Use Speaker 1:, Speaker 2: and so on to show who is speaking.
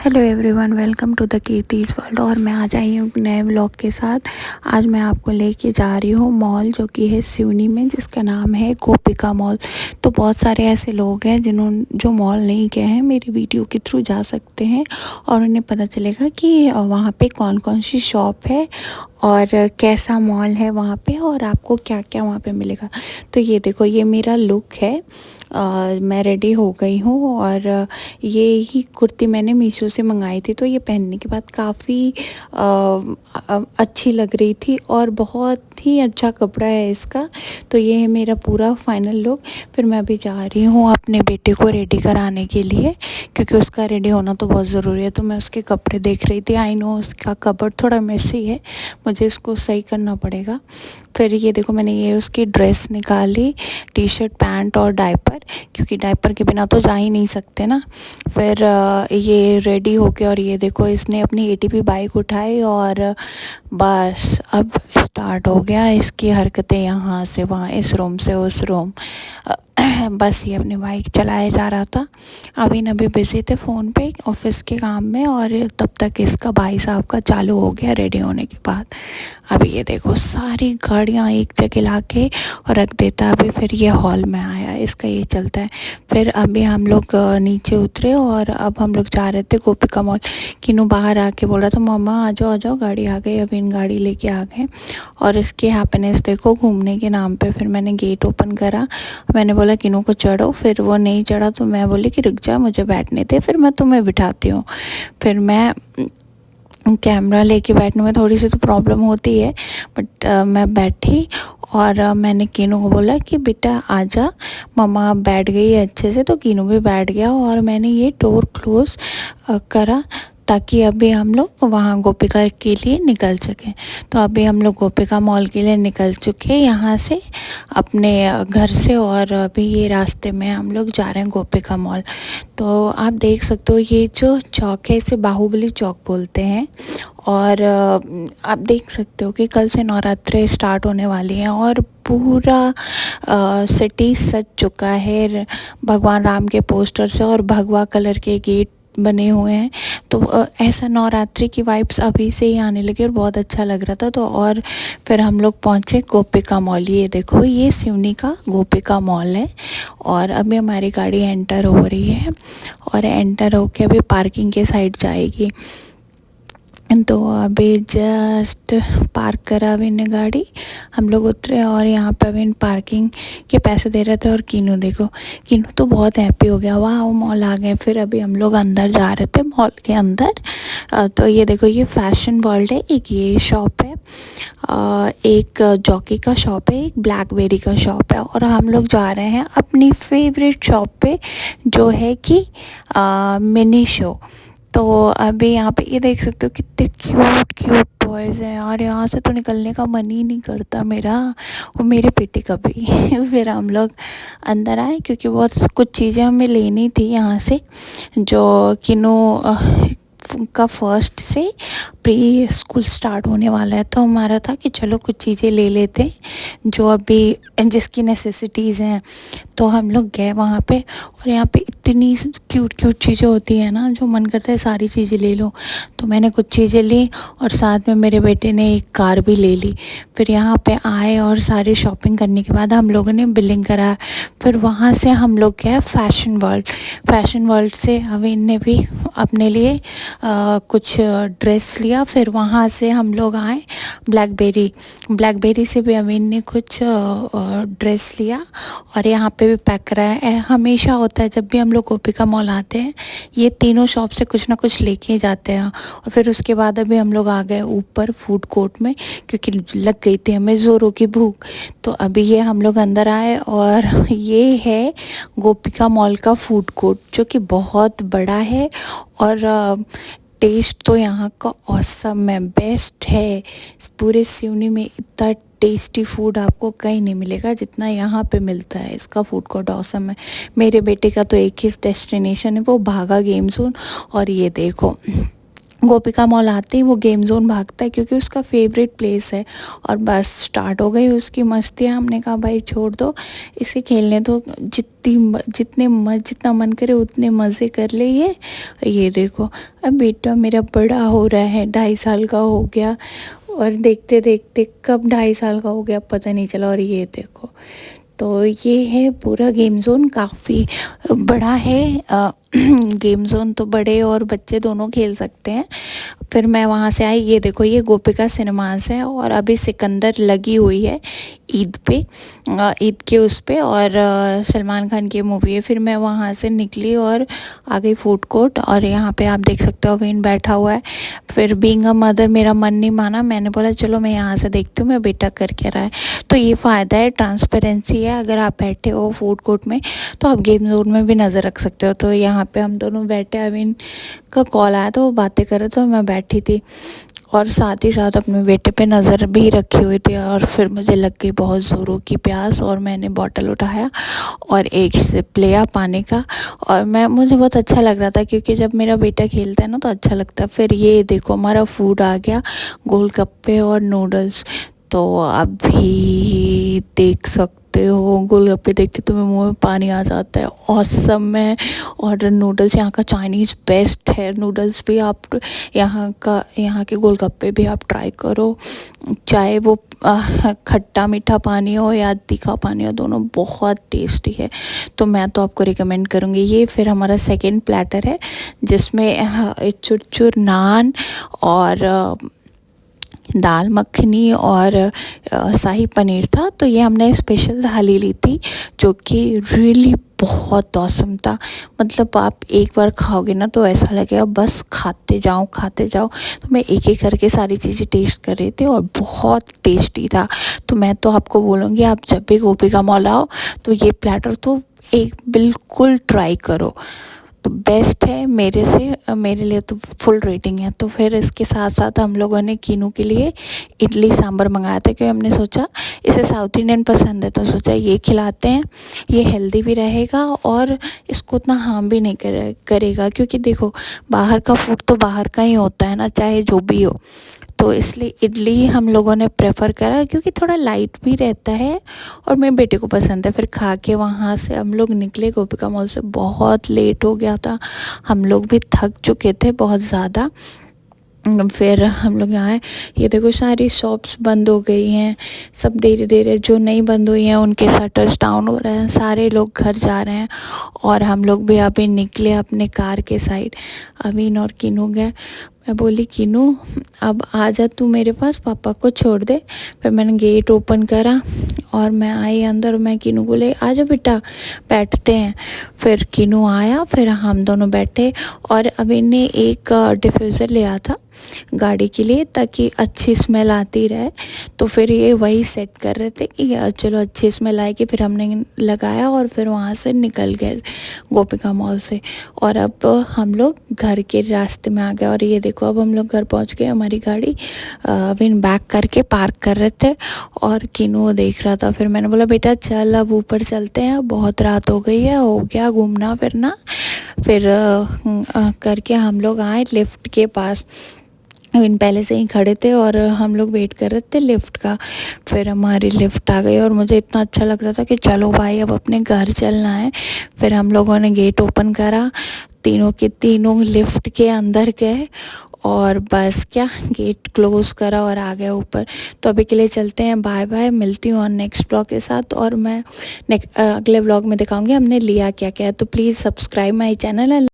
Speaker 1: Hello everyone, welcome to the Kirti's world. और मैं आज आई हूँ नए व्लॉग के साथ। आज मैं आपको लेके जा रही हूँ मॉल जो कि है सिवनी में, जिसका नाम है गोपिका मॉल। तो बहुत सारे ऐसे लोग हैं जो मॉल नहीं गए हैं, मेरी वीडियो के थ्रू जा सकते हैं और उन्हें पता चलेगा कि वहाँ पे कौन कौन सी शॉप है और कैसा मॉल है वहाँ पे और आपको क्या क्या वहाँ पे मिलेगा। तो ये देखो, ये मेरा लुक है। मैं रेडी हो गई हूँ और ये ही कुर्ती मैंने मीशो से मंगाई थी। तो ये पहनने के बाद काफ़ी अच्छी लग रही थी और बहुत ही अच्छा कपड़ा है इसका। तो ये है मेरा पूरा फाइनल लुक। फिर मैं अभी जा रही हूँ अपने बेटे को रेडी कराने के लिए, क्योंकि उसका रेडी होना तो बहुत ज़रूरी है। तो मैं उसके कपड़े देख रही थी। आई नो उसका कपड़ थोड़ा मेसी है, मुझे इसको सही करना पड़ेगा। फिर ये देखो, मैंने ये उसकी ड्रेस निकाली, टी शर्ट, पैंट और डायपर, क्योंकि डायपर के बिना तो जा ही नहीं सकते ना। फिर ये रेडी हो के, और ये देखो इसने अपनी एटीपी बाइक उठाई और बस अब स्टार्ट हो गया इसकी हरकतें, यहाँ से वहाँ, इस रूम से उस रूम। बस ये अपनी बाइक चलाए जा रहा था। अभी नभी बिज़ी थे फ़ोन पे ऑफिस के काम में, और तब तक इसका भाई साहब का चालू हो गया रेडी होने के बाद। अभी ये देखो सारी गाड़ियाँ एक जगह ला के और रख देता है। अभी फिर ये हॉल में आया, इसका ये चलता है। फिर अभी हम लोग नीचे उतरे और अब हम लोग जा रहे थे गोपिका मॉल। किनू बाहर आके बोल रहा था, मम्मा आ जाओ आ जाओ, गाड़ी आ गई। अभी इन गाड़ी लेके आ गए और इसकी हैप्पीनेस देखो घूमने के नाम पे। फिर मैंने गेट ओपन करा, मैंने बोला किनू को चढ़ो, फिर वो नहीं चढ़ा। तो मैं बोली कि रुक जा, मुझे बैठने दे, फिर मैं तुम्हें बिठाती हूँ। फिर मैं कैमरा लेके बैठने में थोड़ी सी तो प्रॉब्लम होती है, बट मैं बैठी और मैंने कीनू को बोला कि बेटा आजा, मम्मा बैठ गई है अच्छे से। तो कीनू भी बैठ गया और मैंने ये डोर क्लोज करा ताकि अभी हम लोग वहाँ गोपिका के लिए निकल सकें। तो अभी हम लोग गोपिका मॉल के लिए निकल चुके हैं यहाँ से, अपने घर से, और अभी ये रास्ते में हम लोग जा रहे हैं गोपिका मॉल। तो आप देख सकते हो ये जो चौक है इसे बाहुबली चौक बोलते हैं। और आप देख सकते हो कि कल से नवरात्रे स्टार्ट होने वाली हैं और पूरा सिटी सज चुका है भगवान राम के पोस्टर से, और भगवा कलर के गेट बने हुए हैं। तो ऐसा नवरात्रि की वाइब्स अभी से ही आने लगी और बहुत अच्छा लग रहा था। तो और फिर हम लोग पहुँचे गोपिका मॉल। ये देखो, ये सिवनी का गोपिका मॉल है और अभी हमारी गाड़ी एंटर हो रही है और एंटर होके अभी पार्किंग के साइड जाएगी। तो अभी जस्ट पार्क करा अभी ने गाड़ी, हम लोग उतरे और यहाँ पे अभी पार्किंग के पैसे दे रहे थे। और कीनू देखो, कीनू तो बहुत हैप्पी हो गया, वाह मॉल आ गए। फिर अभी हम लोग अंदर जा रहे थे मॉल के अंदर। तो ये देखो, ये फैशन वर्ल्ड है, एक ये शॉप है, एक जॉकी का शॉप है, एक ब्लैकबेरी का शॉप है, और हम लोग जा रहे हैं अपनी फेवरेट शॉप पे जो है कि मिनी शो। तो अभी यहाँ पे ये देख सकते हो कितने क्यूट क्यूट टॉयज़ हैं यार, यहाँ से तो निकलने का मन ही नहीं करता मेरा और मेरे बेटे का भी। फिर हम लोग अंदर आए क्योंकि बहुत कुछ चीज़ें हमें लेनी थी यहाँ से, जो किनो का फर्स्ट से प्री स्कूल स्टार्ट होने वाला है। तो हमारा था कि चलो कुछ चीज़ें ले लेते जो अभी जिसकी नेसेसिटीज़ हैं। तो हम लोग गए वहाँ पे, और यहाँ पे इतनी क्यूट क्यूट चीज़ें होती हैं ना, जो मन करता है सारी चीज़ें ले लो। तो मैंने कुछ चीज़ें ली और साथ में मेरे बेटे ने एक कार भी ले ली। फिर यहाँ पे आए और सारी शॉपिंग करने के बाद हम लोगों ने बिलिंग कराया। फिर वहाँ से हम लोग गए फैशन वर्ल्ड। फैशन वर्ल्ड से अविन ने भी अपने लिए कुछ ड्रेस लिया। फिर वहाँ से हम लोग आए ब्लैकबेरी से भी अविन ने कुछ ड्रेस लिया और यहाँ पे भी पैक कराया है। हमेशा होता है जब भी हम लोग गोपिका मॉल आते हैं, ये तीनों शॉप से कुछ ना कुछ लेके जाते हैं। और फिर उसके बाद अभी हम लोग आ गए ऊपर फूड कोर्ट में, क्योंकि लग गई थी हमें ज़ोरों की भूख। तो अभी ये हम लोग अंदर आए और ये है गोपिका मॉल का फूड कोर्ट, जो कि बहुत बड़ा है और टेस्ट तो यहाँ का ऑसम है, बेस्ट है। इस पूरे सिवनी में इतना टेस्टी फूड आपको कहीं नहीं मिलेगा जितना यहाँ पे मिलता है। इसका फूड कोर्ट ऑसम है। मेरे बेटे का तो एक ही डेस्टिनेशन है, वो भागा गेम जोन। और ये देखो गोपिका मॉल आते ही वो गेम जोन भागता है क्योंकि उसका फेवरेट प्लेस है। और बस स्टार्ट हो गई उसकी मस्तियाँ। हमने कहा भाई छोड़ दो, इसे खेलने दो, जितना मन करे उतने मज़े कर ले। ये देखो, अब बेटा मेरा बड़ा हो रहा है, 2.5 साल का हो गया, और देखते देखते कब 2.5 साल का हो गया पता नहीं चला। और ये देखो, तो ये है पूरा गेम जोन, काफ़ी बड़ा है। गेम जोन तो बड़े और बच्चे दोनों खेल सकते हैं। फिर मैं वहाँ से आई, ये देखो ये गोपिका सिनेमास है, और अभी सिकंदर लगी हुई है ईद पे, ईद के उस पे, और सलमान खान की मूवी है। फिर मैं वहाँ से निकली और आ गई फूड कोर्ट, और यहाँ पे आप देख सकते हो अविन बैठा हुआ है। फिर बीइंग अ मदर मेरा मन नहीं माना, मैंने बोला चलो मैं यहाँ से देखती हूँ मैं बेटा कर क्या रहा है। तो ये फ़ायदा है, ट्रांसपेरेंसी है, अगर आप बैठे हो फूड कोर्ट में तो आप गेम जोन में भी नज़र रख सकते हो। तो यहाँ पे हम दोनों बैठे, अविन का कॉल आया तो वो बातें कर रहे थे और मैं बैठी थी, और साथ ही साथ अपने बेटे पे नज़र भी रखी हुई थी। और फिर मुझे लग गई बहुत ज़ोरों की प्यास, और मैंने बॉटल उठाया और एक सिप लिया पानी का। और मुझे बहुत अच्छा लग रहा था क्योंकि जब मेरा बेटा खेलता है ना तो अच्छा लगता है। फिर ये देखो हमारा फूड आ गया, गोलगप्पे और नूडल्स। तो अभी देख सकते हो, गोलगप्पे देख के तुम्हें मुंह में पानी आ जाता है, ऑसम है। और नूडल्स यहाँ का चाइनीज़ बेस्ट है, नूडल्स भी आप यहाँ के गोलगप्पे भी आप ट्राई करो, चाहे वो खट्टा मीठा पानी हो या तीखा पानी हो, दोनों बहुत टेस्टी है। तो मैं तो आपको रिकमेंड करूँगी ये। फिर हमारा सेकंड प्लेटर है जिसमें चुरचुर नान और दाल मखनी और शाही पनीर था। तो ये हमने स्पेशल थाली ली थी जो कि रियली बहुत औसम था। मतलब आप एक बार खाओगे ना तो ऐसा लगेगा बस खाते जाओ खाते जाओ। तो मैं एक एक करके सारी चीज़ें टेस्ट कर रही थी और बहुत टेस्टी था। तो मैं तो आपको बोलूँगी आप जब भी गोपिका मॉल आओ तो ये प्लेटर तो एक बिल्कुल ट्राई करो, तो बेस्ट है मेरे लिए तो फुल रेटिंग है। तो फिर इसके साथ साथ हम लोगों ने कीनू के लिए इडली सांभर मंगाया था क्योंकि हमने सोचा इसे साउथ इंडियन पसंद है, तो सोचा ये खिलाते हैं, ये हेल्दी भी रहेगा और इसको उतना हार्म भी नहीं करेगा। क्योंकि देखो बाहर का फूड तो बाहर का ही होता है ना, चाहे जो भी हो। तो इसलिए इडली हम लोगों ने प्रेफर करा क्योंकि थोड़ा लाइट भी रहता है और मेरे बेटे को पसंद है। फिर खा के वहाँ से हम लोग निकले गोपिका मॉल से, बहुत लेट हो गया था, हम लोग भी थक चुके थे बहुत ज़्यादा। फिर हम लोग यहाँ, ये देखो सारी शॉप्स बंद हो गई हैं, सब धीरे धीरे जो नहीं बंद हुई हैं उनके शटर्स डाउन हो रहे हैं, सारे लोग घर जा रहे हैं। और हम लोग भी अभी निकले अपने कार के साइड, अवीन और किनू गए। मैं बोली किनू अब आ जा तू मेरे पास, पापा को छोड़ दे। फिर मैंने गेट ओपन करा और मैं आई अंदर, मैं किनू बोले आ जा बेटा बैठते हैं। फिर किनू आया, फिर हम दोनों बैठे। और अवीन ने एक डिफ्यूज़र लिया था गाड़ी के लिए ताकि अच्छी स्मेल आती रहे। तो फिर ये वही सेट कर रहे थे कि चलो अच्छी स्मेल आएगी। फिर हमने लगाया और फिर वहाँ से निकल गए गोपिका मॉल से। और अब हम लोग घर के रास्ते में आ गए। और ये देखो अब हम लोग घर पहुँच गए, हमारी गाड़ी विन बैक करके पार्क कर रहे थे और किनू देख रहा था। फिर मैंने बोला बेटा चल अब ऊपर चलते हैं, बहुत रात हो गई है, हो गया घूमना फिरना। फिर करके हम लोग आए लिफ्ट के पास। इन पहले से ही खड़े थे और हम लोग वेट कर रहे थे लिफ्ट का। फिर हमारी लिफ्ट आ गई और मुझे इतना अच्छा लग रहा था कि चलो भाई अब अपने घर चलना है। फिर हम लोगों ने गेट ओपन करा, तीनों के तीनों लिफ्ट के अंदर गए और बस क्या गेट क्लोज़ करा और आ गए ऊपर। तो अभी के लिए चलते हैं, बाय बाय, मिलती हूँ नेक्स्ट ब्लॉग के साथ। और मैं अगले ब्लॉग में दिखाऊंगी हमने लिया क्या क्या है। तो प्लीज़ सब्सक्राइब माई चैनल।